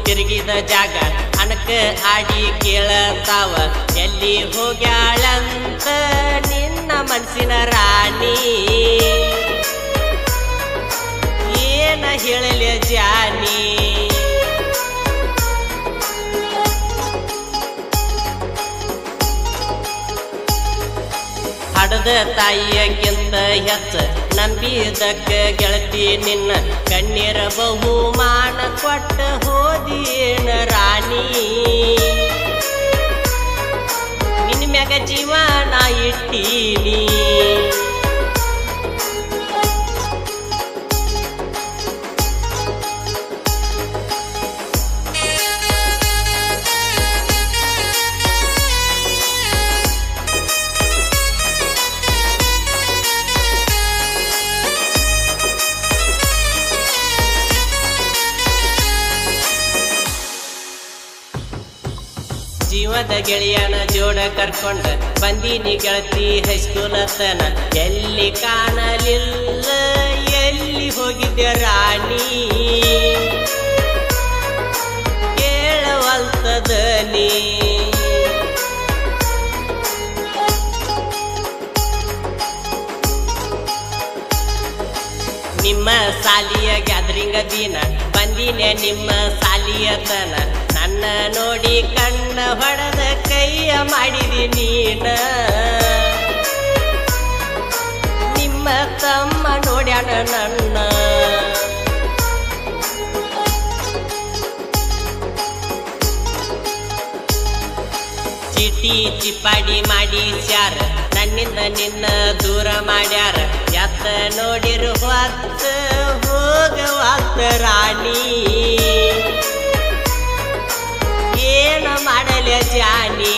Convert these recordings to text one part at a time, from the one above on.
ತಿರುಗಿದ ಜಾಗ ಅನಕ ಆಡಿ ಕೇಳತಾವ ಎಲ್ಲಿ ಹೋಗ್ಯಾಳಂತ ನಿನ್ನ ಮನಸ್ಸಿನ ರಾಣಿ ಏನ ಹೇಳಲೆ ಜಾನಿ ಹಡದ ತಾಯಿಯಕ್ಕಿಂತ ಹೆಚ್ಚ ನಂಬಿದಕ್ಕ ಗೆಳತಿ ನಿನ್ನ ಕಣ್ಣೀರ ಬಹುಮಾನ ಕೊಟ್ಟ ಹೋದಿಯೇನ ರಾಣಿ ನಿನ್ನ ಮ್ಯಾಗ ಜೀವನ ಇಟ್ಟೀನಿ ಜೀವದ ಗೆಳೆಯನ ಜೋಡ ಕರ್ಕೊಂಡ ಬಂದೀನಿ ಗೆಳತಿ ಹೈಸ್ಕೂಲ್ ತನ ಎಲ್ಲಿ ಕಾಣಲಿಲ್ಲ ಎಲ್ಲಿ ಹೋಗಿದ್ದೆ ರಾಣಿ ಕೇಳವಲ್ತದ ನೀ ನಿಮ್ಮ ಸಾಲಿಯ ಗ್ಯಾದರಿಂಗ ದಿನ ಬಂದಿನೆ ನಿಮ್ಮ ಸಾಲಿಯ ತನ ನನ್ನ ನೋಡಿ ಕಣ್ಣ ಹೊಡೆದ ಕೈಯ ಮಾಡಿದಿ ನೀನ ನಿಮ್ಮ ತಮ್ಮ ನೋಡ್ಯಾನ ನನ್ನ ಚೀಟಿ ಚಿಪ್ಪಾಡಿ ಮಾಡಿ ಸ್ಯಾರ ನನ್ನಿಂದ ನಿನ್ನ ದೂರ ಮಾಡ್ಯಾರ ಎತ್ತ ನೋಡಿರು ಹೊತ್ತ ಹೋಗವಾತ ರಾಣಿ ಏನ ಮಾಡಲ ಜಾನಿ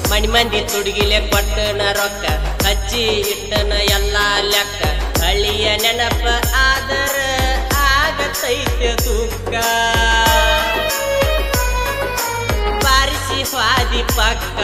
ಮಣಿ ಮಂದಿ ತುಡುಗಿಲೆ ಕೊಟ್ಟನ ರೊಕ್ಕ ಹಚ್ಚಿ ಇಟ್ಟನ ಎಲ್ಲ ಲೆಕ್ಕ ಹಳ್ಳಿಯ ನೆನಪ ಆದರ ಆಗತೈತೆ ದುಃಖ ಬಾರಿಸಿ ಸ್ವಾದಿ ಪಕ್ಕ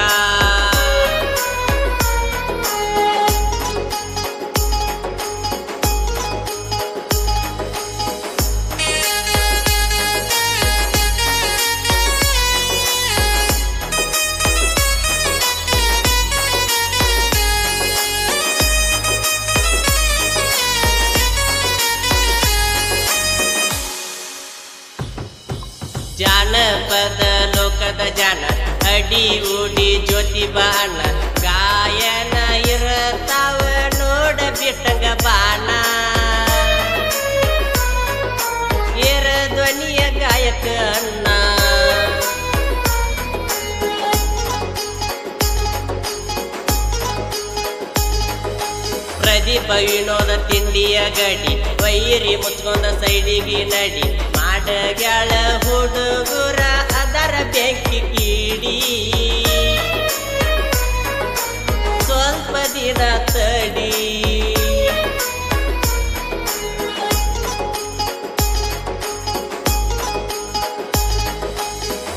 ಜಾನಪದ ಲೋಕದ ಜಾನ ಅಡಿ ಉಡಿ ಜ್ಯೋತಿ ಬಾಣ ಗಾಯನ ಇರತಾವ ನೋಡ ಬಿಟ್ಟಂಗ ಬಾಣ ಏರ ಧ್ವನಿಯ ಗಾಯಕ ಅಣ್ಣ ಪ್ರದೀಪ ವಿನೋದ ತಿಂಡಿಯ ಗಡಿ ವೈರಿ ಮುಚ್ಕೊಂಡ ಸೈಡಿಗೆ ನಡಿ ಮಾಡಗ್ಯಾಳ ಹುಡುಗುರ ಅದರ ಬೆಂಕಿ ಕೀಡಿ ಸ್ವಲ್ಪ ದಿನ ತಡಿ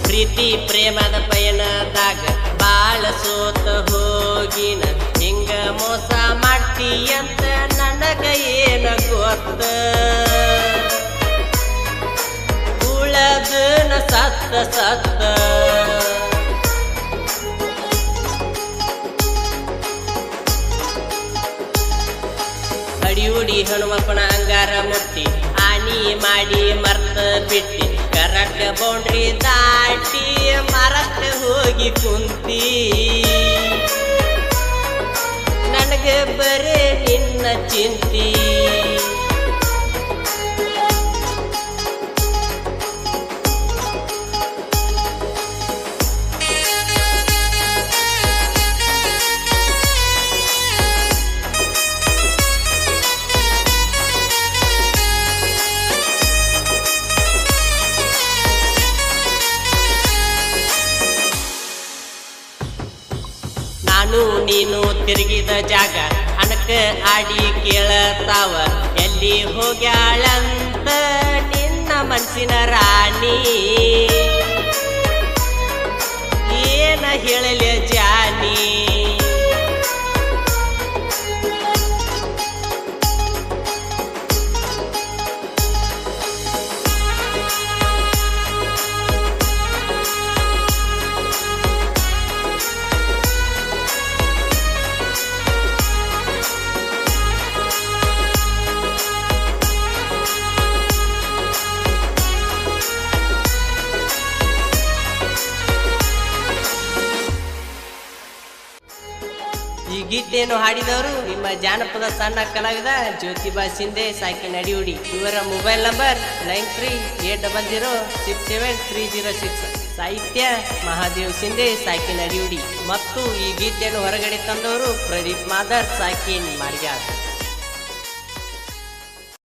ಪ್ರೀತಿ ಪ್ರೇಮದ ಪಯಣದಾಗ ಬಾಳ ಸೋತ ಹೋಗಿನ ಹಿಂಗ ಮೋಸ ಮಾಡ್ತಿ ಅಂತ ನನಗ ಏನ ಗೊತ್ತ ಉಳದನ ಸತ್ತ ಸತ್ತ ಅಡಿ ಉಡಿ ಹನುಮಪ್ಪನ ಅಂಗಾರ ಮುಟ್ಟಿ ಆನಿ ಮಾಡಿ ಮರ್ತ ಬಿಟ್ಟಿ ಕರಕ ಬೌಂಡ್ರಿ ದಾಟಿ ಮರಕ್ಕ ಹೋಗಿ ಕುಂತಿ ನನಗೆ ಬರೇ ನಿನ್ನ ಚಿಂತಿ ನಾನು ನೀನು ತಿರುಗಿದ ಜಾಗ ಅನಕ ಆಡಿ ಕೇಳತಾವ ಎಲ್ಲಿ ಹೋಗ್ಯಾಳಂತ ನಿನ್ನ ಮನಸ್ಸಿನ ರಾಣಿ ಏನ ಹೇಳಲೆ ಜಾನಿ ಗೀತೆಯನ್ನು ಹಾಡಿದವರು ನಿಮ್ಮ ಜಾನಪದ ಸಣ್ಣ ಕಲಾವಿದ ಜ್ಯೋತಿಬಾ ಶಿಂದೆ ಸಾಕಿ ನಡಿಯುಡಿ. ಇವರ ಮೊಬೈಲ್ ನಂಬರ್ 9380673006. ಸಾಹಿತ್ಯ ಮಹಾದೇವ್ ಶಿಂದೆ ಸಾಕಿ ನಡಿಯುಡಿ. ಮತ್ತು ಈ ಗೀತೆಯನ್ನು ಹೊರಗಡೆ ತಂದವರು ಪ್ರದೀಪ್ ಮಾದರ್ ಸಾಕಿ ಮಾರ್ಗ್ಯಾಳ್.